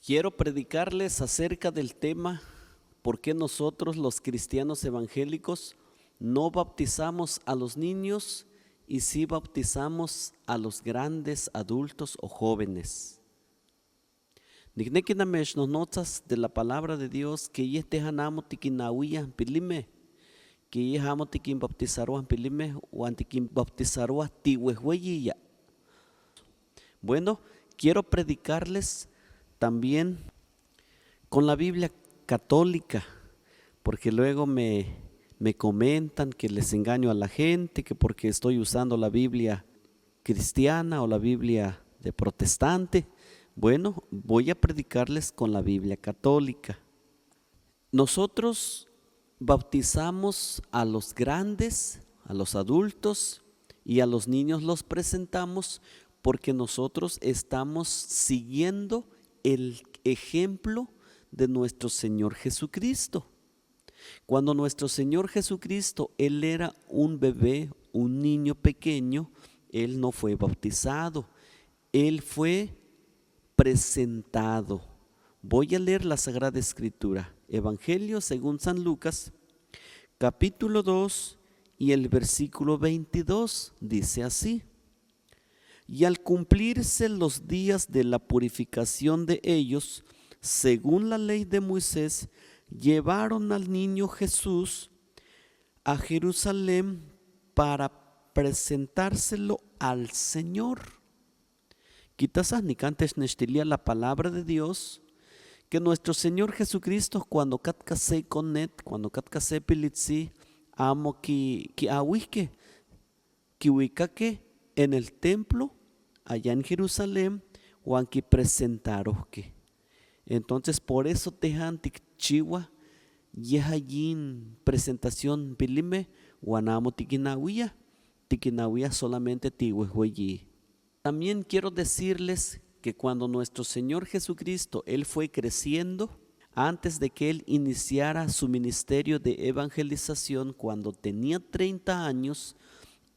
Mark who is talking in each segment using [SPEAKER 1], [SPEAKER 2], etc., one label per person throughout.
[SPEAKER 1] Quiero predicarles acerca del tema por qué nosotros los cristianos evangélicos no bautizamos a los niños y sí bautizamos a los grandes adultos o jóvenes. Niknekinamesh nos notas de la palabra de Dios que yehtehanamo tikinawiyah pilime, que yehamo tikin bautizaruah pilime o antikin bautizaruah tiwehweyiya. Bueno, quiero predicarles también con la Biblia católica, porque luego me comentan que les engaño a la gente, que porque estoy usando la Biblia cristiana o la Biblia de protestante. Bueno, voy a predicarles con la Biblia católica. Nosotros bautizamos a los grandes, a los adultos y a los niños los presentamos porque nosotros estamos siguiendo el ejemplo de nuestro Señor Jesucristo. Cuando nuestro Señor Jesucristo, Él era un bebé, un niño pequeño, Él no fue bautizado, Él fue presentado. Voy a leer la Sagrada Escritura, Evangelio según San Lucas, capítulo 2 y el versículo 22, dice así: y al cumplirse los días de la purificación de ellos, según la ley de Moisés, llevaron al niño Jesús a Jerusalén para presentárselo al Señor. Quizás ni cantes nestilia la palabra de Dios, que nuestro Señor Jesucristo cuando catkase conet, cuando catkase pilitzi, amo ki ahuike, ki huicaque en el templo allá en Jerusalén, Juan que presentaron que. Entonces por eso tejan tikchiwa yehayin presentación bilime guanamo tikinawia solamente tihuehueyi. También quiero decirles que cuando nuestro Señor Jesucristo, Él fue creciendo, antes de que Él iniciara su ministerio de evangelización, cuando tenía 30 años,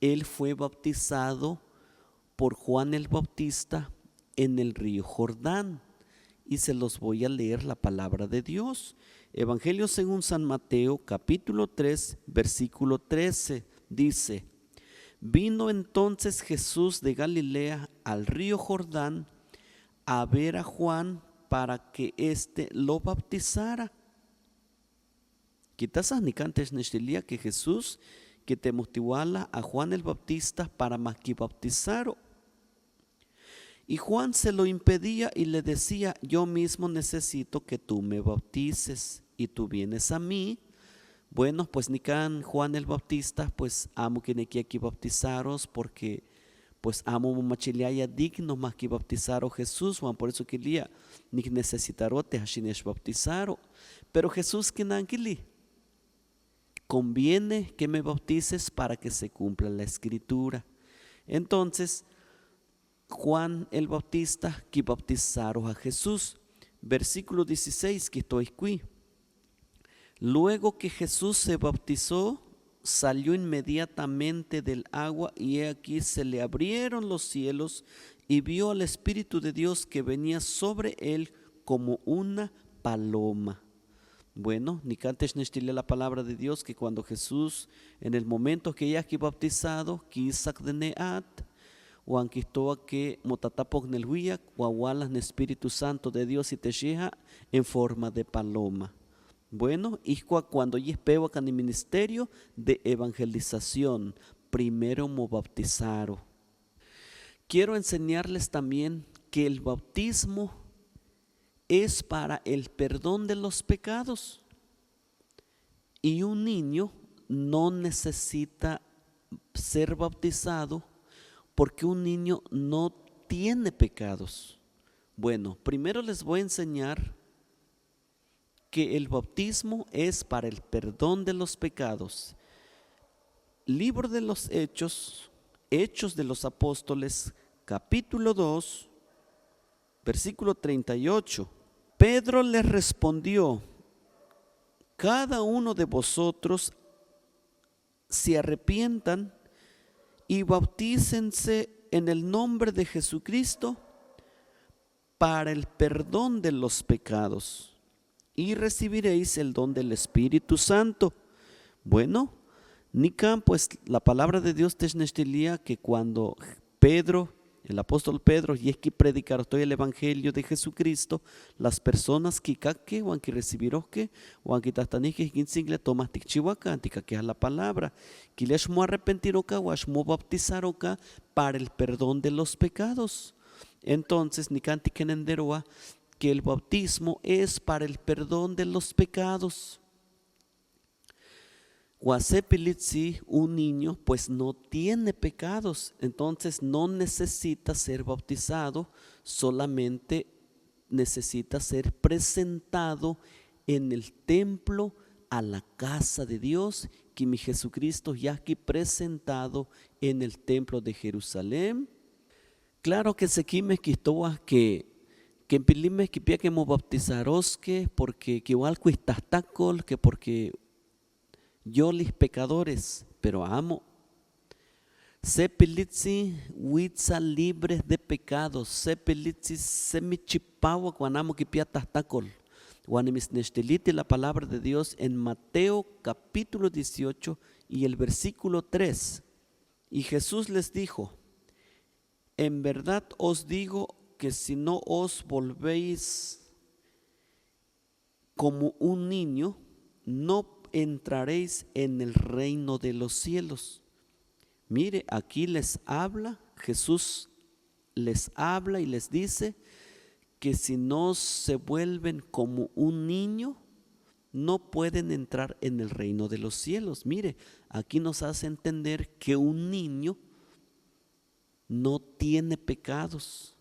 [SPEAKER 1] Él fue bautizado por Juan el Bautista en el río Jordán. Y se los voy a leer la palabra de Dios. Evangelio según San Mateo, capítulo 3, versículo 13, dice: vino entonces Jesús de Galilea al río Jordán a ver a Juan para que éste lo bautizara. Quizás ni cantes nestilia que Jesús que te motivara a Juan el Bautista para más que bautizar. Y Juan se lo impedía y le decía: yo mismo necesito que tú me bautices y tú vienes a mí. Bueno, pues ni can Juan el Bautista, pues amo que neki aquí bautizaros, porque pues amo machiliaya digno más que bautizaros Jesús, Juan, por eso quería ni necesitarote hashinesh bautizaro. Pero Jesús que nankili, conviene que me bautices para que se cumpla la escritura. Entonces Juan el Bautista que bautizaron a Jesús. Versículo 16 que estoy aquí. Luego que Jesús se bautizó, salió inmediatamente del agua y he aquí se le abrieron los cielos y vio al Espíritu de Dios que venía sobre él como una paloma. Bueno, ni cantes nestile la palabra de Dios que cuando Jesús, en el momento que ya que bautizado, quisak de neat, o anquistoa que motatapok nelhuiak, guagualas en Espíritu Santo de Dios y tesheja en forma de paloma. Bueno, cuando yespeo acá en el ministerio de evangelización, primero mo bautizaron. Quiero enseñarles también que el bautismo es para el perdón de los pecados. Y un niño no necesita ser bautizado porque un niño no tiene pecados. Bueno, primero les voy a enseñar que el bautismo es para el perdón de los pecados. Libro de los Hechos, Hechos de los Apóstoles, capítulo 2, versículo 38. Pedro les respondió: cada uno de vosotros se arrepientan y bautícense en el nombre de Jesucristo para el perdón de los pecados y recibiréis el don del Espíritu Santo. Bueno, Nican, pues la palabra de Dios te nestilia que cuando Pedro, el apóstol Pedro, y es que predicar todo el evangelio de Jesucristo, las personas que caque o que recibieron que o que tastanike que single tomas tikchiwaka antica que es la palabra que les mo arrepentiroka o mo bautizaroka para el perdón de los pecados. Entonces Nican tikenenderoa que el bautismo es para el perdón de los pecados. Guasepilitzi, un niño, pues no tiene pecados, entonces no necesita ser bautizado, solamente necesita ser presentado en el templo a la casa de Dios, que mi Jesucristo ya aquí presentado en el templo de Jerusalén. Claro que se quime quistoa que en pilimes que pia que mo bautizarosque, porque que igual cuistastacol, que porque yo los pecadores, pero amo. Sepilitzi huitza libres de pecados. Sepilitzi semichipawa guanamo que piatastacol. Guanimisnestelite la palabra de Dios en Mateo capítulo 18 y el versículo 3. Y Jesús les dijo: en verdad os digo que si no os volvéis como un niño, no entraréis en el reino de los cielos. Mire, aquí les habla, Jesús les habla y les dice que si no se vuelven como un niño, no pueden entrar en el reino de los cielos. Mire, aquí nos hace entender que un niño no tiene pecados.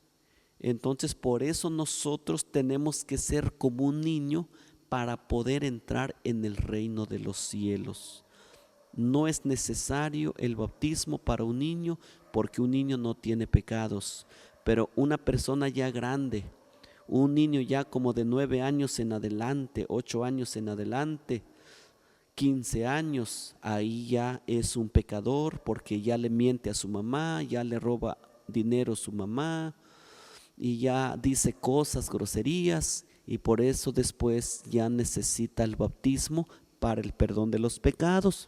[SPEAKER 1] Entonces, por eso nosotros tenemos que ser como un niño para poder entrar en el reino de los cielos. No es necesario el bautismo para un niño porque un niño no tiene pecados, pero una persona ya grande, un niño ya como de 9 años en adelante, 8 años en adelante, 15 años, ahí ya es un pecador porque ya le miente a su mamá, ya le roba dinero a su mamá y ya dice cosas, groserías, y por eso después ya necesita el bautismo para el perdón de los pecados.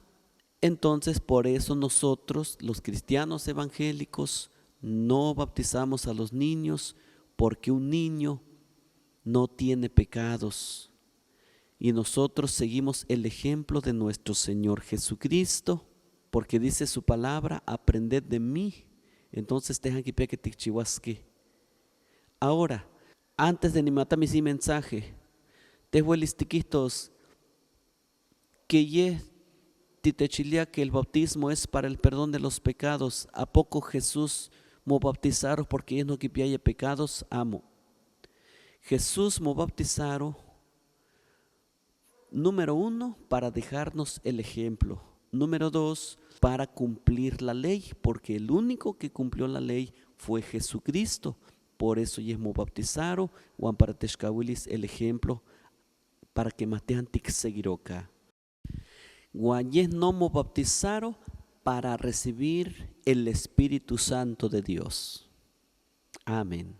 [SPEAKER 1] Entonces, por eso nosotros, los cristianos evangélicos, no bautizamos a los niños, porque un niño no tiene pecados. Y nosotros seguimos el ejemplo de nuestro Señor Jesucristo, porque dice su palabra: aprended de mí. Entonces, dejan que peque tichihuasque. Ahora, antes de animar mi mensaje, te voy listiquitos que ye titechilia que el bautismo es para el perdón de los pecados. ¿A poco Jesús mo bautizaron porque ellos no quipiaye pecados? Amo. Jesús mo bautizaron, número 1, para dejarnos el ejemplo. Número 2, para cumplir la ley, porque el único que cumplió la ley fue Jesucristo. Por eso ellos mo bautizaron, Juan para Texcahuilis el ejemplo, para que matean tixeguiroca. Guayes no mo bautizaron para recibir el Espíritu Santo de Dios. Amén.